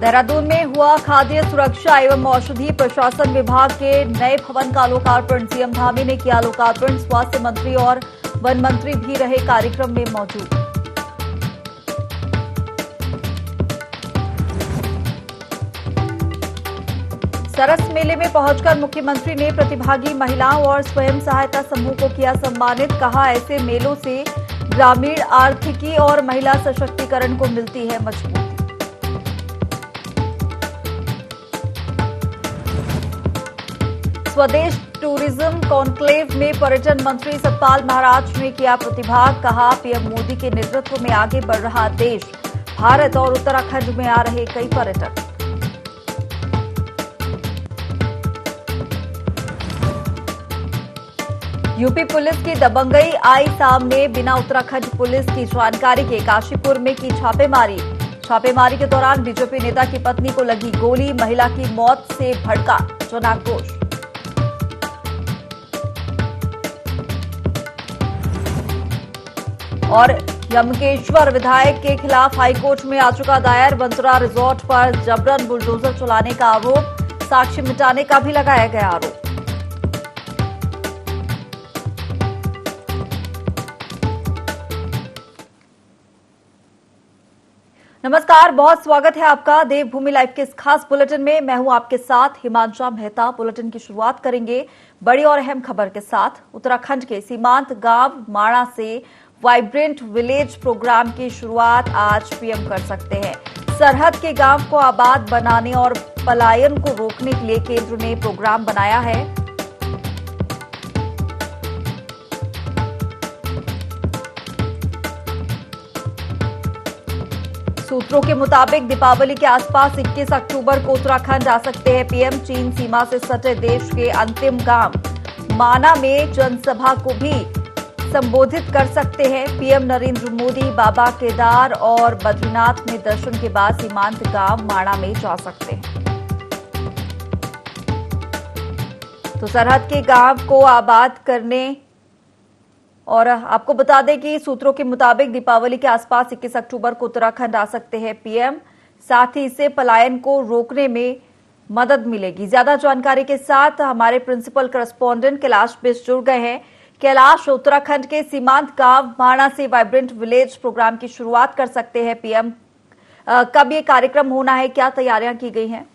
देहरादून में हुआ खाद्य सुरक्षा एवं औषधि प्रशासन विभाग के नए भवन का लोकार्पण। सीएम धामी ने किया लोकार्पण। स्वास्थ्य मंत्री और वन मंत्री भी रहे कार्यक्रम में मौजूद। सरस मेले में पहुंचकर मुख्यमंत्री ने प्रतिभागी महिलाओं और स्वयं सहायता समूह को किया सम्मानित। कहा, ऐसे मेलों से ग्रामीण आर्थिकी और महिला सशक्तिकरण को मिलती है मजबूती। स्वदेश टूरिज्म कॉन्क्लेव में पर्यटन मंत्री सतपाल महाराज ने किया प्रतिभाग। कहा, पीएम मोदी के नेतृत्व में आगे बढ़ रहा देश। भारत और उत्तराखंड में आ रहे कई पर्यटक। यूपी पुलिस की दबंगई आई सामने। बिना उत्तराखंड पुलिस की जानकारी के काशीपुर में की छापेमारी। छापेमारी के दौरान बीजेपी नेता की पत्नी को लगी गोली। महिला की मौत से भड़का जनाक्रोश। और यमकेश्वर विधायक के खिलाफ हाईकोर्ट में याचिका दायर। बंसुरा रिजॉर्ट पर जबरन बुलडोजर चलाने का आरोप। साक्ष्य मिटाने का भी लगाया गया आरोप। नमस्कार, बहुत स्वागत है आपका देवभूमि लाइव के इस खास बुलेटिन में। मैं हूं आपके साथ हिमांशा मेहता। बुलेटिन की शुरुआत करेंगे बड़ी और अहम खबर के साथ। उत्तराखंड के सीमांत गांव माणा से वाइब्रेंट विलेज प्रोग्राम की शुरुआत आज पीएम कर सकते हैं। सरहद के गांव को आबाद बनाने और पलायन को रोकने के लिए केंद्र ने प्रोग्राम बनाया है। सूत्रों के मुताबिक दीपावली के आसपास 21 अक्टूबर को उत्तराखंड आ सकते हैं पीएम। चीन सीमा से सटे देश के अंतिम गांव माना में जनसभा को भी संबोधित कर सकते हैं पीएम नरेंद्र मोदी। बाबा केदार और बद्रीनाथ में दर्शन के बाद सीमांत गांव माणा में जा सकते हैं। तो सरहद के गांव को आबाद करने और आपको बता दें कि सूत्रों के मुताबिक दीपावली के आसपास 21 अक्टूबर को उत्तराखंड आ सकते हैं पीएम। साथ ही इससे पलायन को रोकने में मदद मिलेगी। ज्यादा जानकारी के साथ हमारे प्रिंसिपल करस्पॉन्डेंट कैलाश बिष्ट जुड़ गए हैं। कैलाश, उत्तराखंड के सीमांत गांव माणा से वाइब्रेंट विलेज प्रोग्राम की शुरुआत कर सकते हैं पीएम। कब ये कार्यक्रम होना है, क्या तैयारियां की गई हैं?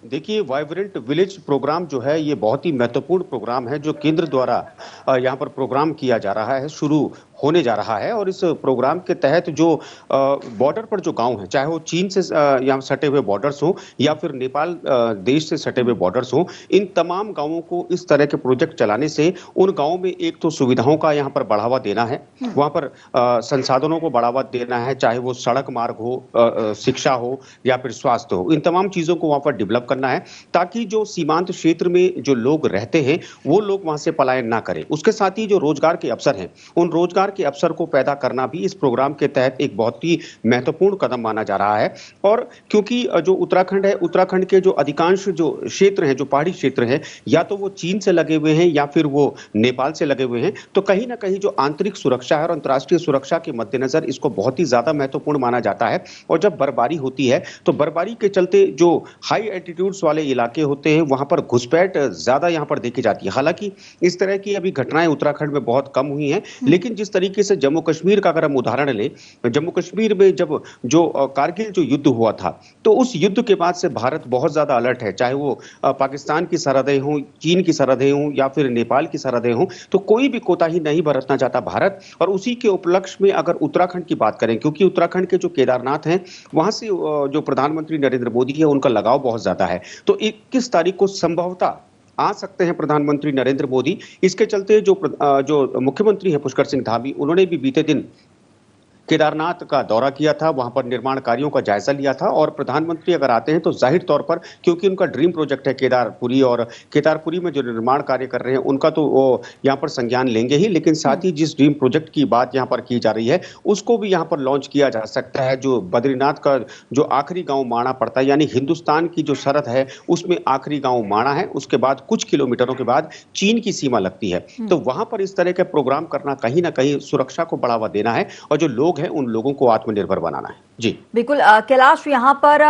देखिए, वाइब्रेंट विलेज प्रोग्राम जो है ये बहुत ही महत्वपूर्ण प्रोग्राम है जो केंद्र द्वारा यहाँ पर प्रोग्राम किया जा रहा है, शुरू होने जा रहा है। और इस प्रोग्राम के तहत जो बॉर्डर पर जो गांव हैं, चाहे वो चीन से यहाँ सटे हुए बॉर्डर्स हों या फिर नेपाल देश से सटे हुए बॉर्डर्स हों, इन तमाम गांवों को इस तरह के प्रोजेक्ट चलाने से उन गांवों में एक तो सुविधाओं का यहाँ पर बढ़ावा देना है, वहाँ पर संसाधनों को बढ़ावा देना है, चाहे वो सड़क मार्ग हो, शिक्षा हो या फिर स्वास्थ्य हो। इन तमाम चीज़ों को वहाँ पर डेवलप करना है ताकि जो सीमांत क्षेत्र में जो लोग रहते हैं वो लोग वहाँ से पलायन ना करें। उसके साथ ही जो रोजगार के अवसर हैं, उन रोजगार के अवसर को पैदा करना भी इस प्रोग्राम के तहत एक बहुत ही महत्वपूर्ण कदम माना जा रहा है। और क्योंकि जो उत्तराखंड है, उत्तराखंड के जो अधिकांश जो क्षेत्र हैं, जो पहाड़ी क्षेत्र हैं, या तो वो चीन से लगे हुए हैं या फिर वो नेपाल से लगे हुए हैं, तो कहीं ना कहीं जो आंतरिक सुरक्षा है और अंतर्राष्ट्रीय सुरक्षा के मद्देनजर इसको बहुत ही ज्यादा महत्वपूर्ण माना जाता है। और जब बर्फबारी होती है तो बर्फबारी के चलते जो हाई एल्टीट्यूड्स वाले इलाके होते हैं वहां पर घुसपैठ ज्यादा यहां पर देखी जाती है। हालांकि इस तरह की अभी घटनाएं उत्तराखंड में बहुत कम हुई हैं, लेकिन जिस तरीके से जम्मू कश्मीर का अगर हम उदाहरण लें, जम्मू कश्मीर में जब जो कारगिल जो युद्ध हुआ था, तो उस युद्ध के बाद से भारत बहुत ज्यादा अलर्ट है। चाहे वो पाकिस्तान की सरहदें हों, चीन की सरहदें हों या फिर नेपाल की सरहदें हों, तो कोई भी कोताही नहीं बरतना चाहता भारत। और उसी के उपलक्ष्य में अगर उत्तराखंड की बात करें, क्योंकि उत्तराखंड के जो केदारनाथ हैं वहां से जो प्रधानमंत्री नरेंद्र मोदी है उनका लगाव बहुत ज्यादा है, तो 21 तारीख को संभवतः आ सकते हैं प्रधानमंत्री नरेंद्र मोदी। इसके चलते जो मुख्यमंत्री हैं पुष्कर सिंह धामी, उन्होंने भी बीते दिन केदारनाथ का दौरा किया था, वहां पर निर्माण कार्यों का जायजा लिया था। और प्रधानमंत्री अगर आते हैं तो जाहिर तौर पर, क्योंकि उनका ड्रीम प्रोजेक्ट है केदारपुरी, और केदारपुरी में जो निर्माण कार्य कर रहे हैं उनका तो वो यहाँ पर संज्ञान लेंगे ही, लेकिन साथ ही जिस ड्रीम प्रोजेक्ट की बात यहाँ पर की जा रही है उसको भी यहाँ पर लॉन्च किया जा सकता है। जो बद्रीनाथ का जो आखिरी गाँव माणा पड़ता है, यानी हिंदुस्तान की जो सरहद है उसमें आखिरी गाँव माणा है, उसके बाद कुछ किलोमीटरों के बाद चीन की सीमा लगती है। तो वहां पर इस तरह के प्रोग्राम करना कहीं ना कहीं सुरक्षा को बढ़ावा देना है और जो लोग हैं उन लोगों को आत्मनिर्भर बनाना है। जी बिल्कुल कैलाश, यहाँ पर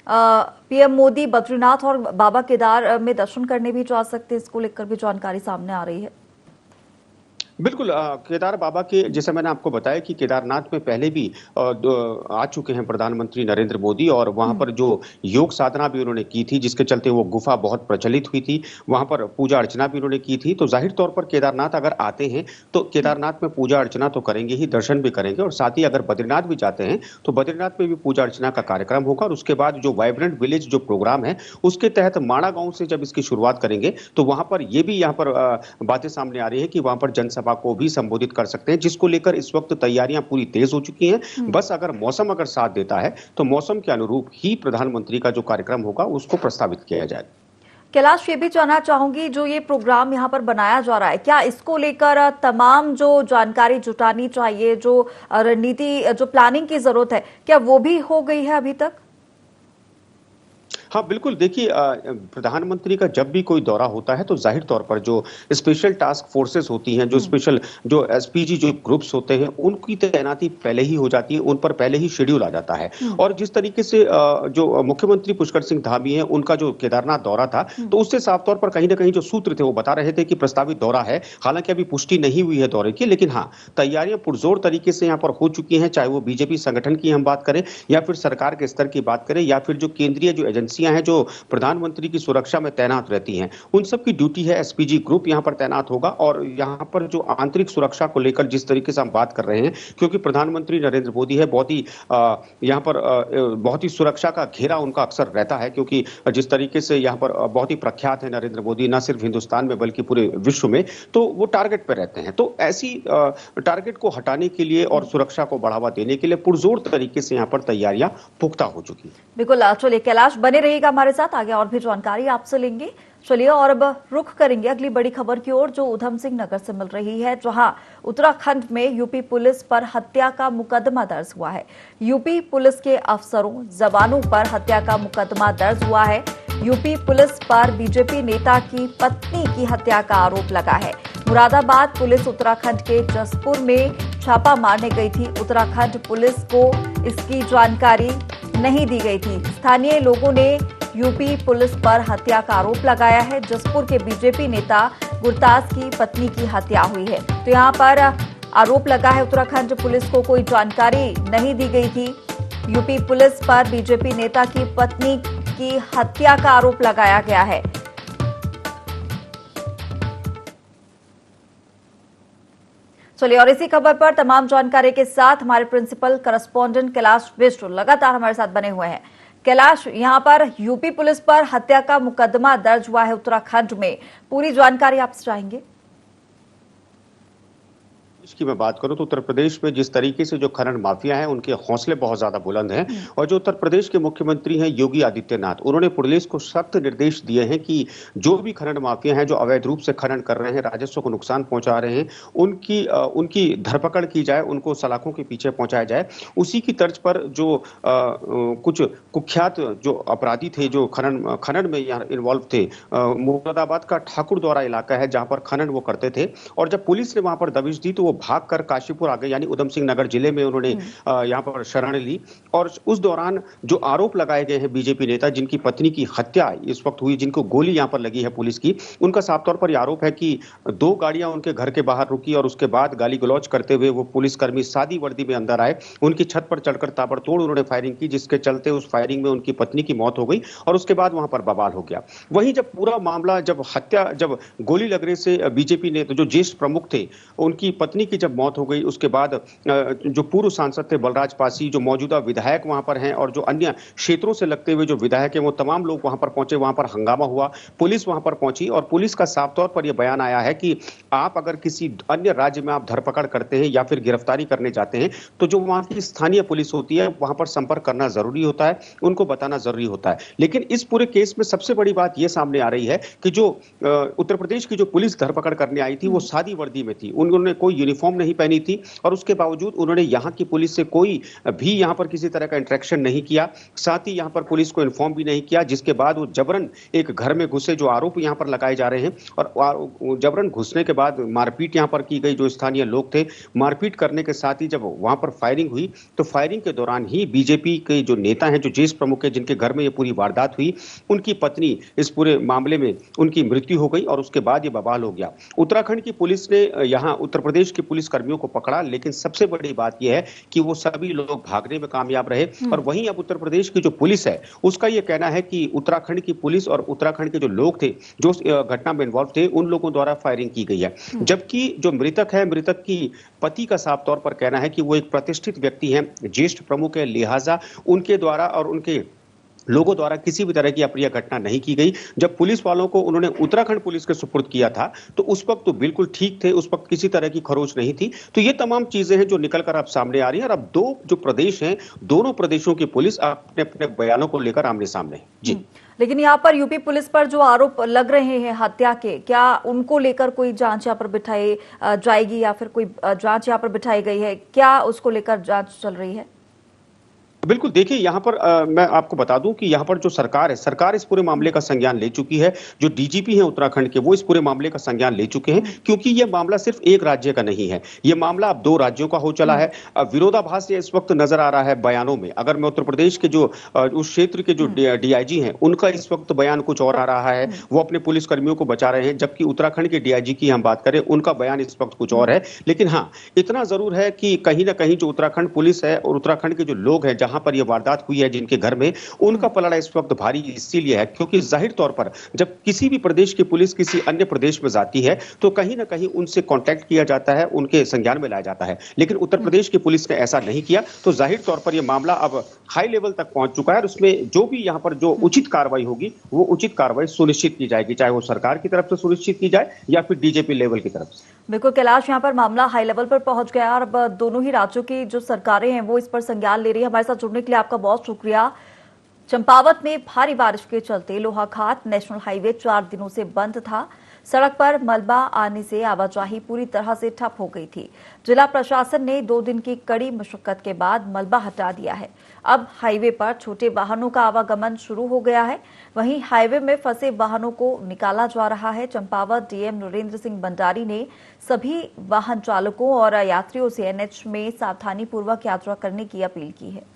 पीएम मोदी बद्रीनाथ और बाबा केदार में दर्शन करने भी जा सकते हैं, इसको लेकर भी जानकारी सामने आ रही है। बिल्कुल केदार बाबा के जैसे मैंने आपको बताया कि केदारनाथ में पहले भी आ चुके हैं प्रधानमंत्री नरेंद्र मोदी और वहां पर जो योग साधना भी उन्होंने की थी जिसके चलते वो गुफा बहुत प्रचलित हुई थी, वहां पर पूजा अर्चना भी उन्होंने की थी। तो जाहिर तौर पर केदारनाथ अगर आते हैं तो केदारनाथ में पूजा अर्चना तो करेंगे ही, दर्शन भी करेंगे और साथ ही अगर बद्रीनाथ भी जाते हैं तो बद्रीनाथ में भी पूजा अर्चना का कार्यक्रम होगा। और उसके बाद जो वाइब्रेंट विलेज जो प्रोग्राम है उसके तहत माणा गांव से जब इसकी शुरुआत करेंगे तो वहां पर ये भी यहाँ पर बातें सामने आ रही है कि वहां पर जनसभा को भी संबोधित कर सकते हैं, जिसको लेकर इस वक्त तैयारियां पूरी तेज हो चुकी हैं। बस अगर मौसम अगर साथ देता है तो मौसम के अनुरूप ही प्रधानमंत्री का जो कार्यक्रम होगा उसको प्रस्तावित किया जाएगा। कैलाश, ये भी जानना चाहूंगी, जो ये प्रोग्राम यहाँ पर बनाया जा रहा है, क्या इसको लेकर तमाम जो जानकारी जुटानी चाहिए, जो रणनीति, जो प्लानिंग की जरूरत है, क्या वो भी हो गई है अभी तक? हाँ बिल्कुल, देखिए प्रधानमंत्री का जब भी कोई दौरा होता है तो जाहिर तौर पर जो स्पेशल टास्क फोर्सेस होती हैं, जो स्पेशल जो एसपीजी जो ग्रुप्स होते हैं उनकी तैनाती पहले ही हो जाती है, उन पर पहले ही शेड्यूल आ जाता है। और जिस तरीके से जो मुख्यमंत्री पुष्कर सिंह धामी है उनका जो केदारनाथ दौरा था तो उससे साफ तौर पर कहीं ना कहीं जो सूत्र थे वो बता रहे थे कि प्रस्तावित दौरा है। हालांकि अभी पुष्टि नहीं हुई है दौरे की, लेकिन हाँ तैयारियां पुरजोर तरीके से यहाँ पर हो चुकी हैं, चाहे वो बीजेपी संगठन की हम बात करें या फिर सरकार के स्तर की बात करें या फिर जो केंद्रीय जो एजेंसियां हैं जो प्रधानमंत्री की सुरक्षा में तैनात रहती हैं, उन सब की ड्यूटी है। एसपीजी ग्रुप यहां पर तैनात होगा और यहां पर जो आंतरिक सुरक्षा को लेकर जिस तरीके से हम बात कर रहे हैं, क्योंकि प्रधानमंत्री नरेंद्र मोदी है, बहुत ही यहां पर बहुत ही सुरक्षा का घेरा उनका अक्सर रहता है, क्योंकि जिस तरीके से यहां पर बहुत ही प्रख्यात है नरेंद्र मोदी, न सिर्फ हिंदुस्तान में बल्कि पूरे विश्व में, तो वो टारगेट पर रहते हैं। तो ऐसी टारगेट को हटाने के लिए और सुरक्षा को बढ़ावा देने के लिए पुरजोर तरीके से यहां पर तैयारियां पुख्ता हो चुकी है। बिल्कुल, चलिए कैलाश बने रहिएगा हमारे साथ, आगे और भी जानकारी आपसे लेंगे। चलिए और अब रुख करेंगे अगली बड़ी खबर की ओर, जो उधम सिंह नगर से मिल रही है, जहां उत्तराखंड में यूपी पुलिस पर हत्या का मुकदमा दर्ज हुआ है। यूपी पुलिस के अफसरों, जवानों पर हत्या का मुकदमा दर्ज हुआ है। यूपी पुलिस पर बीजेपी नेता की पत्नी की हत्या का आरोप लगा है। मुरादाबाद पुलिस उत्तराखंड के जसपुर में छापा मारने गई थी। उत्तराखंड पुलिस को इसकी जानकारी नहीं दी गई थी। स्थानीय लोगों ने यूपी पुलिस पर हत्या का आरोप लगाया है। जसपुर के बीजेपी नेता गुरताज की पत्नी की हत्या हुई है, तो यहाँ पर आरोप लगा है उत्तराखंड पुलिस को कोई जानकारी नहीं दी गई थी। यूपी पुलिस पर बीजेपी नेता की पत्नी की हत्या का आरोप लगाया गया है। चलिए और इसी खबर पर तमाम जानकारी के साथ हमारे प्रिंसिपल करस्पॉन्डेंट कैलाश विश्व लगातार हमारे साथ बने हुए हैं। कैलाश, यहां पर यूपी पुलिस पर हत्या का मुकदमा दर्ज हुआ है उत्तराखंड में, पूरी जानकारी आपसे चाहेंगे। की मैं बात करूं तो उत्तर प्रदेश में जिस तरीके से जो खनन माफिया हैं उनके हौसले बहुत ज्यादा बुलंद हैं और जो उत्तर प्रदेश के मुख्यमंत्री हैं योगी आदित्यनाथ, उन्होंने पुलिस को सख्त निर्देश दिए हैं कि जो भी खनन माफिया हैं जो अवैध रूप से खनन कर रहे हैं, राजस्व को नुकसान पहुंचा रहे हैं, उनकी धरपकड़ की जाए, उनको सलाखों के पीछे पहुंचाया जाए। उसी की तर्ज पर जो कुछ कुख्यात जो अपराधी थे जो खनन में यहाँ इन्वॉल्व थे, मुरादाबाद का ठाकुर द्वारा इलाका है जहां पर खनन वो करते थे, और जब पुलिस ने वहां पर दबिश दी तो वो भागकर काशीपुर आ गए, यानी उधम सिंह नगर जिले में उन्होंने यहां पर शरण ली। और उस दौरान जो आरोप लगाए गए हैं बीजेपी नेता जिनकी पत्नी की हत्या इस वक्त हुई, जिनको गोली यहां पर लगी है पुलिस की, उनका साफ तौर पर यह आरोप है कि 2 गाड़ियां उनके घर के बाहर रुकी और उसके बाद गाली गलौज करते हुए वो पुलिसकर्मी सादी वर्दी में अंदर आए, उनकी छत पर चढ़कर ताबड़तोड़ उन्होंने फायरिंग की, जिसके चलते उस फायरिंग में उनकी पत्नी की मौत हो गई और उसके बाद वहां पर बवाल हो गया। वहीं जब पूरा मामला जब गोली लगने से बीजेपी नेता जो ज्येष्ठ प्रमुख थे उनकी पत्नी की जब मौत हो गई, उसके बाद जो पूर्व सांसद थे बलराज पासी, जो मौजूदा विधायक वहां पर हैं और जो अन्य क्षेत्रों से लगते हुए जो विधायक हैं, वो तमाम लोग वहां पर पहुंचे, वहां पर हंगामा हुआ, पुलिस वहां पर पहुंची और पुलिस का साफ तौर पर यह बयान आया है कि आप अगर किसी अन्य राज्य में आप धरपकड़ करते हैं या फिर गिरफ्तारी करने जाते हैं तो जो वहां की स्थानीय पुलिस होती है वहां पर संपर्क करना जरूरी होता है, उनको बताना जरूरी होता है। लेकिन इस पूरे केस में सबसे बड़ी बात यह सामने आ रही है कि जो उत्तर प्रदेश की जो पुलिस धरपकड़ करने आई थी वो सादी वर्दी में थी, उन्होंने कोई यूनिफॉर्म नहीं पहनी थी और उसके बावजूद उन्होंने यहाँ की पुलिस से कोई भी यहाँ पर किसी तरह का इंटरेक्शन नहीं किया, साथ ही यहाँ पर पुलिस को इन्फॉर्म भी नहीं किया, जिसके बाद वो जबरन एक घर में घुसे, जो आरोप यहाँ पर लगाए जा रहे हैं। और जबरन घुसने के बाद मारपीट यहाँ पर की गई, जो स्थानीय लोग थे, मारपीट करने के साथ ही जब वहां पर फायरिंग हुई तो फायरिंग के दौरान ही बीजेपी के जो नेता हैं, जो ज्येष्ठ प्रमुख है, जिनके घर में ये पूरी वारदात हुई, उनकी पत्नी इस पूरे मामले में उनकी मृत्यु हो गई और उसके बाद ये बवाल हो गया। उत्तराखंड की पुलिस ने यहाँ उत्तर प्रदेश के पुलिस कर्मियों को पकड़ा, लेकिन सबसे बड़ी बात यह है कि वो सभी लोग भागने में कामयाब रहे। और वहीं अब उत्तर प्रदेश की जो पुलिस है उसका ये कहना है कि उत्तराखंड की पुलिस और उत्तराखंड के जो लोग थे, जो घटना में इन्वॉल्व थे, उन लोगों द्वारा फायरिंग की गई है। जबकि जो मृतक है, मृतक की पति का साफ तौर पर कहना है कि वो एक प्रतिष्ठित व्यक्ति है, ज्येष्ठ प्रमुख है, लिहाजा उनके द्वारा और उनके लोगों द्वारा किसी भी तरह की अप्रिय घटना नहीं की गई। जब पुलिस वालों को उन्होंने उत्तराखंड पुलिस के सुपुर्द किया था तो उस वक्त तो बिल्कुल ठीक थे, उस वक्त किसी तरह की खरोच नहीं थी। तो ये तमाम चीजें हैं जो निकल कर अब सामने आ रही हैं और अब दो जो प्रदेश हैं, दोनों प्रदेशों की पुलिस अपने अपने बयानों को लेकर आमने सामने है। जी, लेकिन यहाँ पर यूपी पुलिस पर जो आरोप लग रहे हैं हत्या के, क्या उनको लेकर कोई जांच यहाँ पर बिठाई जाएगी या फिर कोई जांच यहाँ पर बिठाई गई है? क्या उसको लेकर जांच चल रही है? बिल्कुल, देखिए यहाँ पर मैं आपको बता दूं कि यहाँ पर जो सरकार है, सरकार इस पूरे मामले का संज्ञान ले चुकी है। जो डीजीपी हैं उत्तराखंड के, वो इस पूरे मामले का संज्ञान ले चुके हैं, क्योंकि ये मामला सिर्फ एक राज्य का नहीं है, ये मामला अब 2 राज्यों का हो चला है। विरोधाभास ये इस वक्त नजर आ रहा है बयानों में। अगर मैं उत्तर प्रदेश के जो उस क्षेत्र के जो डीआईजी हैं, उनका इस वक्त बयान कुछ और आ रहा है, वो अपने पुलिस कर्मियों को बचा रहे हैं, जबकि उत्तराखंड के डीआईजी की हम बात करें, उनका बयान इस वक्त कुछ और है। लेकिन हाँ, इतना जरूर है कि कहीं ना कहीं जो उत्तराखंड पुलिस है और उत्तराखंड के जो लोग हैं, जहां पर यह वारदात हुई है जिनके घर में, उनका पलड़ा इस वक्त भारी इसीलिए है क्योंकि जाहिर तौर पर जब किसी भी प्रदेश की पुलिस किसी अन्य प्रदेश में जाती है तो कहीं ना कहीं उनसे कांटेक्ट किया जाता है, उनके संज्ञान में लाया जाता है। लेकिन उत्तर प्रदेश की पुलिस ने ऐसा नहीं किया, तो जाहिर तौर पर यह मामला अब हाई लेवल तक पहुंच चुका है और उसमें जो भी यहां पर जो उचित कार्रवाई होगी, वो उचित कार्रवाई सुनिश्चित की जाएगी, चाहे वो सरकार की तरफ से सुनिश्चित की जाए या फिर डीजीपी लेवल की तरफ से। बिल्कुल कैलाश, यहाँ पर मामला हाई लेवल पर पहुंच गया और अब दोनों ही राज्यों की जो सरकारें हैं वो इस पर संज्ञान ले रही है। हमारे साथ जुड़ने के लिए आपका बहुत शुक्रिया। चंपावत में भारी बारिश के चलते लोहाघाट नेशनल हाईवे 4 दिनों से बंद था। सड़क पर मलबा आने से आवाजाही पूरी तरह से ठप हो गई थी। जिला प्रशासन ने 2 दिन की कड़ी मशक्कत के बाद मलबा हटा दिया है। अब हाईवे पर छोटे वाहनों का आवागमन शुरू हो गया है। वहीं हाईवे में फंसे वाहनों को निकाला जा रहा है। चंपावत डीएम नरेंद्र सिंह भंडारी ने सभी वाहन चालकों और यात्रियों से एनएच में सावधानी पूर्वक यात्रा करने की अपील की है।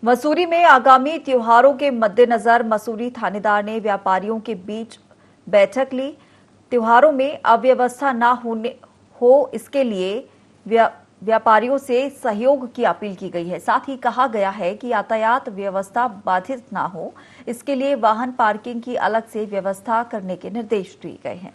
मसूरी में आगामी त्योहारों के मद्देनजर मसूरी थानेदार ने व्यापारियों के बीच बैठक ली। त्योहारों में अव्यवस्था न हो इसके लिए व्यापारियों से सहयोग की अपील की गई है। साथ ही कहा गया है कि यातायात व्यवस्था बाधित न हो इसके लिए वाहन पार्किंग की अलग से व्यवस्था करने के निर्देश दिए गए हैं।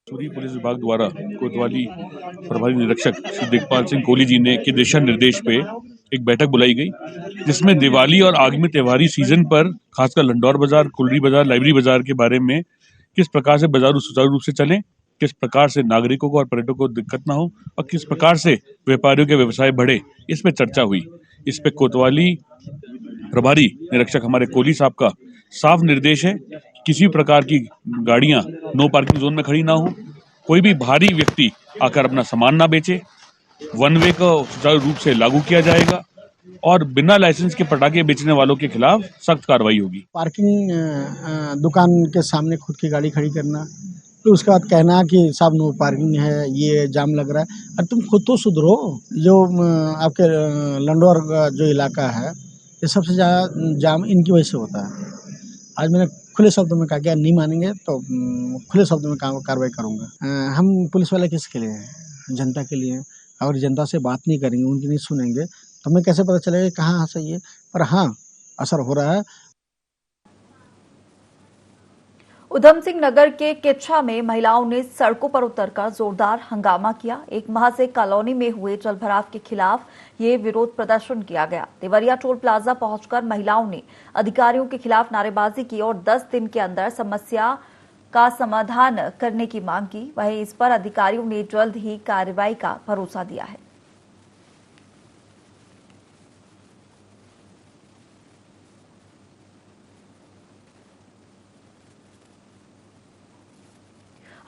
मसूरी पुलिस विभाग द्वारा कोतवाली प्रभारी निरीक्षक श्री दिग्पाल सिंह कोहली जी ने के दिशा निर्देश पे एक बैठक बुलाई गई, जिसमें दिवाली और आगामी त्योहारी सीजन पर खासकर लंडौर बाजार, कुलरी बाजार, लाइब्रेरी बाजार के बारे में किस प्रकार से बाजार सुचारू रूप से चलें, किस प्रकार से नागरिकों को और पर्यटकों को दिक्कत ना हो और किस प्रकार से व्यापारियों के व्यवसाय बढ़े, इस पे चर्चा हुई। इस पे कोतवाली प्रभारी निरीक्षक हमारे कोहली साहब का साफ निर्देश है, किसी प्रकार की गाड़ियां नो पार्किंग जोन में खड़ी ना हो, कोई भी भारी व्यक्ति आकर अपना सामान ना बेचे, वन वे को सुचारू रूप से लागू किया जाएगा और बिना लाइसेंस के पटाखे बेचने वालों के खिलाफ सख्त कार्रवाई होगी। पार्किंग दुकान के सामने खुद की गाड़ी खड़ी करना, तो उसके बाद कहना कि साहब नो पार्किंग है, ये जाम लग रहा है, और तुम खुद तो सुधरो। जो आपके लंडौर जो इलाका है, ये सबसे ज़्यादा जाम इनकी वजह से होता है। आज मैंने खुले शब्दों में कहा कि नहीं मानेंगे तो खुले शब्दों में कार्रवाई करूंगा। हम पुलिस वाले किसके लिए हैं? जनता के लिए। अगर जनता से बात नहीं करेंगे, उनकी नहीं सुनेंगे, तो हमें कैसे पता चलेगा कहाँ सही है? पर हाँ, असर हो रहा है। उधम सिंह नगर के किच्छा में महिलाओं ने सड़कों पर उतरकर जोरदार हंगामा किया। एक माह से कॉलोनी में हुए जलभराव के खिलाफ ये विरोध प्रदर्शन किया गया। देवरिया टोल प्लाजा पहुंचकर महिलाओं ने अधिकारियों के खिलाफ नारेबाजी की और 10 दिन के अंदर समस्या का समाधान करने की मांग की। वहीं इस पर अधिकारियों ने जल्द ही कार्रवाई का भरोसा दिया है।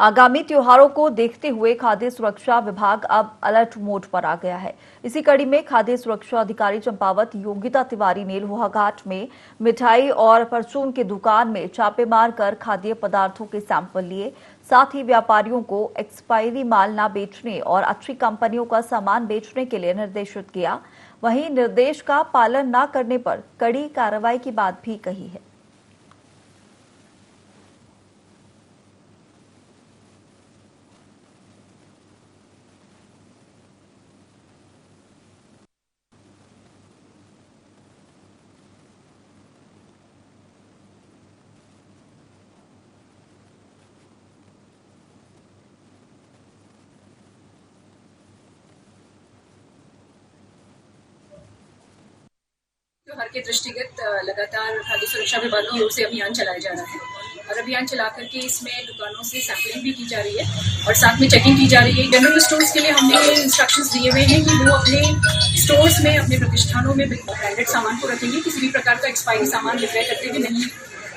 आगामी त्योहारों को देखते हुए खाद्य सुरक्षा विभाग अब अलर्ट मोड पर आ गया है। इसी कड़ी में खाद्य सुरक्षा अधिकारी चंपावत योगिता तिवारी ने लोहाघाट में मिठाई और परचून की दुकान में छापे मारकर खाद्य पदार्थों के सैंपल लिए। साथ ही व्यापारियों को एक्सपायरी माल न बेचने और अच्छी कंपनियों का सामान बेचने के लिए निर्देशित किया। वहीं निर्देश का पालन न करने पर कड़ी कार्रवाई की बात भी कही है। त्योहार के दृष्टिगत लगातार खाद्य सुरक्षा विभाग की ओर से अभियान चलाया जा रहा है और अभियान चला करके इसमें दुकानों से सैंपलिंग भी की जा रही है और साथ में चेकिंग की जा रही है। जनरल स्टोर्स के लिए हमने इंस्ट्रक्शंस दिए हुए हैं कि वो अपने स्टोर्स में, अपने प्रतिष्ठानों में ब्रांडेड सामान को रखेंगे। किसी भी प्रकार का एक्सपायरी सामान विक्रय करते हुए नहीं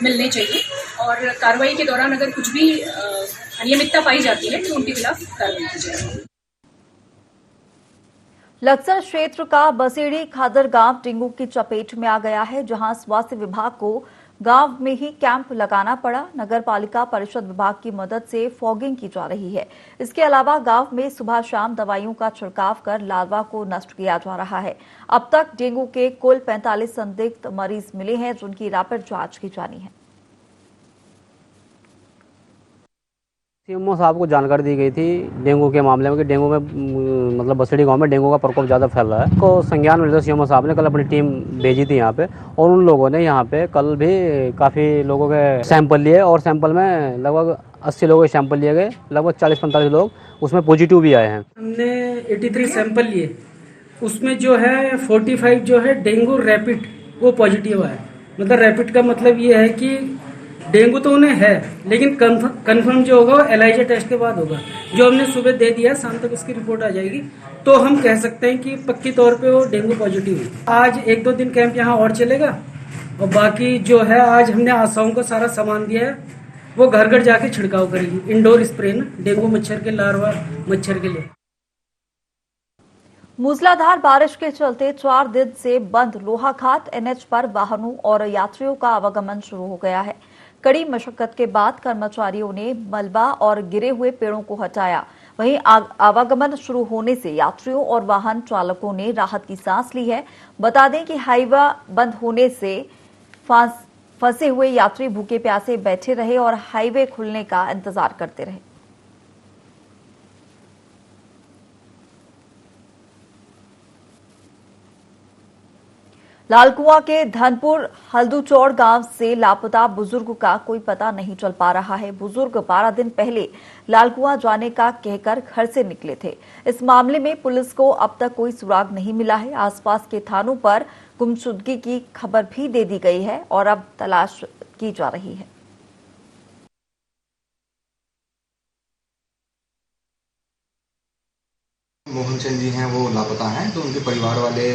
मिलने चाहिए और कार्रवाई के दौरान अगर कुछ भी अनियमितता पाई जाती है तो उनके खिलाफ कार्रवाई की जाएगी। लक्सर क्षेत्र का बसेड़ी खादर गांव डेंगू की चपेट में आ गया है, जहां स्वास्थ्य विभाग को गांव में ही कैंप लगाना पड़ा। नगर पालिका परिषद विभाग की मदद से फॉगिंग की जा रही है। इसके अलावा गांव में सुबह शाम दवाइयों का छिड़काव कर लार्वा को नष्ट किया जा रहा है। अब तक डेंगू के कुल 45 संदिग्ध मरीज मिले हैं, जिनकी रैपिड जांच की जानी है। सीएमओ साहब को जानकारी दी गई थी डेंगू के मामले में कि डेंगू में मतलब बसेड़ी गांव में डेंगू का प्रकोप ज़्यादा फैल रहा है। को संज्ञान मिलता सीएमओ साहब ने कल अपनी टीम भेजी थी यहाँ पे और उन लोगों ने यहाँ पे कल भी काफ़ी लोगों के सैंपल लिए और सैंपल में लगभग 80 लोगों के सैंपल लिए गए। लगभग 40-45 लोग उसमें पॉजिटिव भी आए हैं। हमने 83 सैंपल लिए, उसमें जो है 45 जो है डेंगू रैपिड वो पॉजिटिव आया। मतलब रैपिड का मतलब ये है कि डेंगू तो उन्हें है लेकिन कंफर्म जो होगा वो एलाइजा टेस्ट के बाद होगा, जो हमने सुबह दे दिया, शाम तक उसकी रिपोर्ट आ जाएगी। तो हम कह सकते हैं कि पक्की तौर पे वो डेंगू पॉजिटिव है। आज 1-2 दिन कैंप यहाँ और चलेगा और बाकी जो है आज हमने आशाओं को सारा सामान दिया है, वो घर घर जाके छिड़काव करेगी। इंडोर स्प्रे न डेंगू मच्छर के लार्वा मच्छर के लिए। मूसलाधार बारिश के चलते 4 दिन से बंद लोहाघाट एनएच पर वाहनों और यात्रियों का आवागमन शुरू हो गया है। कड़ी मशक्कत के बाद कर्मचारियों ने मलबा और गिरे हुए पेड़ों को हटाया। वहीं आवागमन शुरू होने से यात्रियों और वाहन चालकों ने राहत की सांस ली है। बता दें कि हाईवे बंद होने से फंसे हुए यात्री भूखे प्यासे बैठे रहे और हाईवे खुलने का इंतजार करते रहे। लालकुआं के धनपुर हल्दूचौड़ गांव से लापता बुजुर्ग का कोई पता नहीं चल पा रहा है। बुजुर्ग 12 दिन पहले लालकुआं जाने का कहकर घर से निकले थे। इस मामले में पुलिस को अब तक कोई सुराग नहीं मिला है। आसपास के थानों पर गुमशुदगी की खबर भी दे दी गई है और अब तलाश की जा रही है। मोहन चंद जी हैं, वो लापता हैं। तो उनके परिवार वाले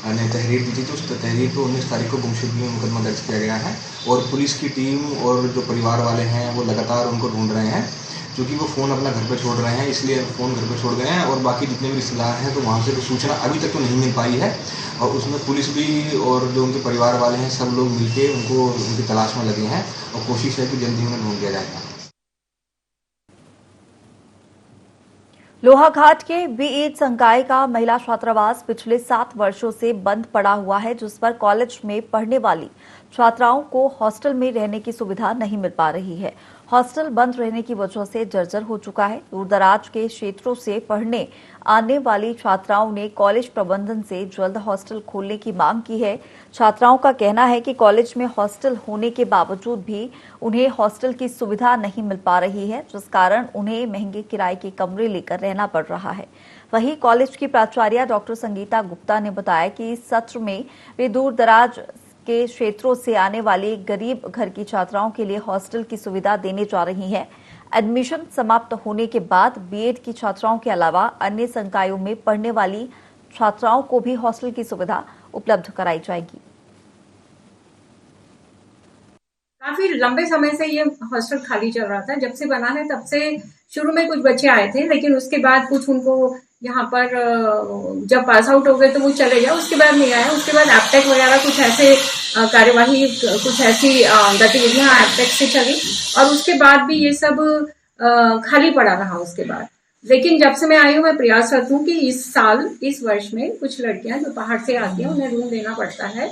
ने तहरीर दी थी, तो उस तहरीर को 19 तारीख को गुमशुदगी में मुकदमा दर्ज किया गया है और पुलिस की टीम और जो परिवार वाले हैं वो लगातार उनको ढूंढ रहे हैं। क्योंकि वो फ़ोन अपना घर पे छोड़ रहे हैं, इसलिए फ़ोन घर पे छोड़ गए हैं और बाकी जितने भी रिश्तेदार हैं तो वहाँ से तो सूचना अभी तक तो नहीं मिल पाई है और उसमें पुलिस भी और जो उनके परिवार वाले हैं सब लोग मिलके उनको उनकी तलाश में लगे हैं और कोशिश है कि जल्दी उन्हें ढूंढ लिया जाएगा। लोहाघाट के बीईड संकाय का महिला छात्रावास पिछले 7 वर्षों से बंद पड़ा हुआ है, जिस पर कॉलेज में पढ़ने वाली छात्राओं को हॉस्टल में रहने की सुविधा नहीं मिल पा रही है। हॉस्टल बंद रहने की वजह से जर्जर हो चुका है। दूरदराज के क्षेत्रों से पढ़ने आने वाली छात्राओं ने कॉलेज प्रबंधन से जल्द हॉस्टल खोलने की मांग की है। छात्राओं का कहना है कि कॉलेज में हॉस्टल होने के बावजूद भी उन्हें हॉस्टल की सुविधा नहीं मिल पा रही है, जिस कारण उन्हें महंगे किराए के कमरे लेकर रहना पड़ रहा है। वहीं कॉलेज की प्राचार्य डॉक्टर संगीता गुप्ता ने बताया कि इस सत्र में वे दूर दराज के क्षेत्रों से आने वाली गरीब घर की छात्राओं के लिए हॉस्टल की सुविधा देने जा रही हैं। एडमिशन समाप्त होने के बाद बीएड की छात्राओं के अलावा अन्य संकायों में पढ़ने वाली छात्राओं को भी हॉस्टल की सुविधा उपलब्ध कराई जाएगी। काफी लंबे समय से ये हॉस्टल खाली चल रहा था। जब से बना है तब से शुरू में कुछ बच्चे आए थे, लेकिन उसके बाद कुछ उनको यहाँ पर जब पास आउट हो गए तो वो चले गए, उसके बाद नहीं आया। उसके बाद एपटेक वगैरह कुछ ऐसे कार्यवाही, कुछ ऐसी गतिविधियां एपटेक से चली और उसके बाद भी ये सब खाली पड़ा रहा उसके बाद। लेकिन जब से मैं आई हूँ मैं प्रयासरत हूँ कि इस वर्ष में कुछ लड़कियां जो बाहर से आती हैं उन्हें रूम देना पड़ता है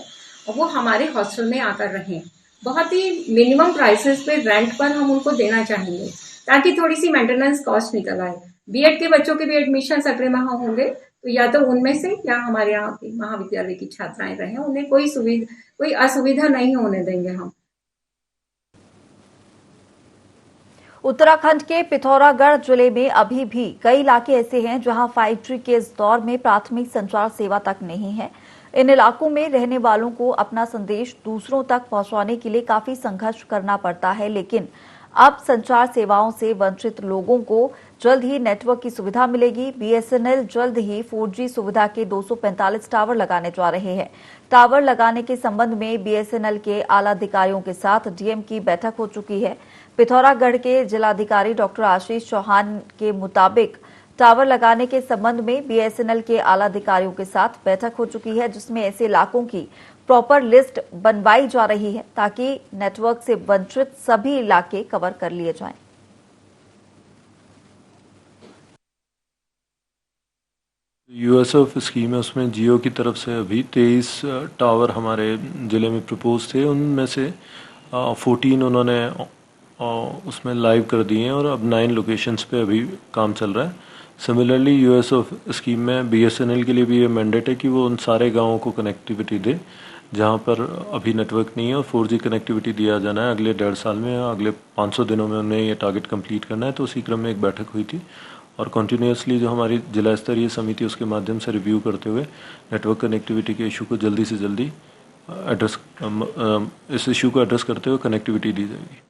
और वो हमारे हॉस्टल में आकर रहें। बहुत ही मिनिमम प्राइसेस पे रेंट पर हम उनको देना चाहेंगे ताकि थोड़ी सी मेंटेनेंस कॉस्ट निकल आए। बीएड के बच्चों के भी एडमिशन अगले माह होंगे, तो या तो उनमें से या हमारे यहाँ की महाविद्यालय की छात्राएं रहें, उन्हें कोई असुविधा नहीं होने देंगे हम। उत्तराखंड के पिथौरागढ़ जिले में अभी भी कई इलाके ऐसे हैं जहां 5G के इस दौर में प्राथमिक संचार सेवा तक नहीं है। इन इलाकों में रहने वालों को अपना संदेश दूसरों तक पहुंचाने के लिए काफी संघर्ष करना पड़ता है, लेकिन अब संचार सेवाओं से वंचित लोगों को जल्द ही नेटवर्क की सुविधा मिलेगी। बीएसएनएल जल्द ही 4G सुविधा के 245 टावर लगाने जा रहे हैं। टावर लगाने के संबंध में बीएसएनएल के आला अधिकारियों के साथ डीएम की बैठक हो चुकी है। पिथौरागढ़ के जिलाधिकारी डॉक्टर आशीष चौहान के मुताबिक टावर लगाने के संबंध में बीएसएनएल के आला अधिकारियों के साथ बैठक हो चुकी है, जिसमें ऐसे इलाकों की प्रॉपर लिस्ट बनवाई जा रही है ताकि नेटवर्क से वंचित सभी इलाके कवर कर लिए जाएं। यूएसएफ स्कीम है, उसमें जियो की तरफ से अभी 23 टावर हमारे ज़िले में प्रपोज थे। उनमें से 14 उन्होंने उसमें लाइव कर दिए हैं और अब 9 लोकेशंस पे अभी काम चल रहा है। सिमिलरली यूएसएफ स्कीम में बीएसएनएल के लिए भी ये मैंडेट है कि वो उन सारे गाँवों को कनेक्टिविटी दे जहाँ पर अभी नेटवर्क नहीं है और 4G कनेक्टिविटी दिया जाना है अगले 1.5 साल में या अगले 500 दिनों में उन्हें ये टारगेट कंप्लीट करना है। तो उसी क्रम में एक बैठक हुई थी और कंटिन्यूसली जो हमारी जिला स्तरीय समिति उसके माध्यम से रिव्यू करते हुए नेटवर्क कनेक्टिविटी के इशू को जल्दी से जल्दी इस इशू को एड्रेस करते हुए कनेक्टिविटी दी जाएगी।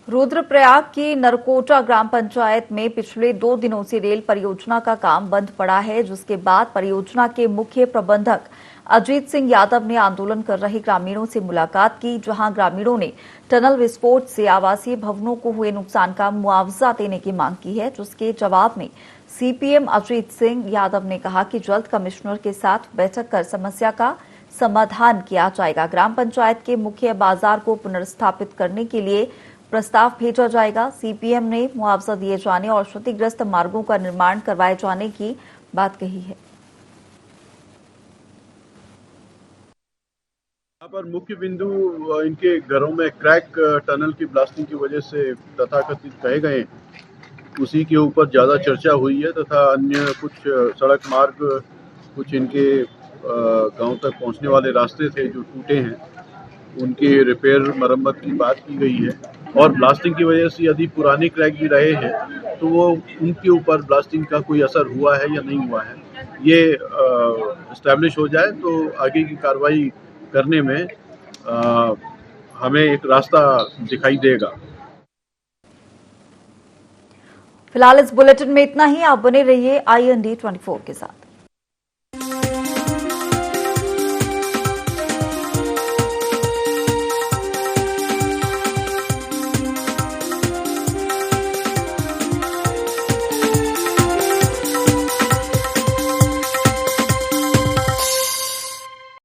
रुद्रप्रयाग की नरकोटा ग्राम पंचायत में पिछले 2 दिनों से रेल परियोजना का काम बंद पड़ा है, जिसके बाद परियोजना के मुख्य प्रबंधक अजीत सिंह यादव ने आंदोलन कर रहे ग्रामीणों से मुलाकात की, जहां ग्रामीणों ने टनल विस्फोट से आवासीय भवनों को हुए नुकसान का मुआवजा देने की मांग की है, जिसके जवाब में सीपीएम अजीत सिंह यादव ने कहा कि जल्द कमिश्नर के साथ बैठक कर समस्या का समाधान किया जाएगा। ग्राम पंचायत के मुख्य बाजार को पुनर्स्थापित करने के लिए प्रस्ताव भेजा जाएगा। सीपीएम ने मुआवजा दिए जाने और क्षतिग्रस्त मार्गों का निर्माण करवाए जाने की बात कही है। यहाँ पर मुख्य बिंदु इनके घरों में क्रैक टनल की ब्लास्टिंग की वजह से तथाकथित कहे गए, उसी के ऊपर ज़्यादा चर्चा हुई है तथा अन्य कुछ सड़क मार्ग, कुछ इनके गांव तक पहुंचने वाले रास्ते थे जो टूटे हैं, उनके रिपेयर मरम्मत की बात की गई है। और ब्लास्टिंग की वजह से यदि पुराने क्रैक भी रहे हैं तो वो उनके ऊपर ब्लास्टिंग का कोई असर हुआ है या नहीं हुआ है, ये एस्टैब्लिश हो जाए तो आगे की कार्रवाई करने में हमें एक रास्ता दिखाई देगा। फिलहाल इस बुलेटिन में इतना ही। आप बने रहिए IND 24 के साथ।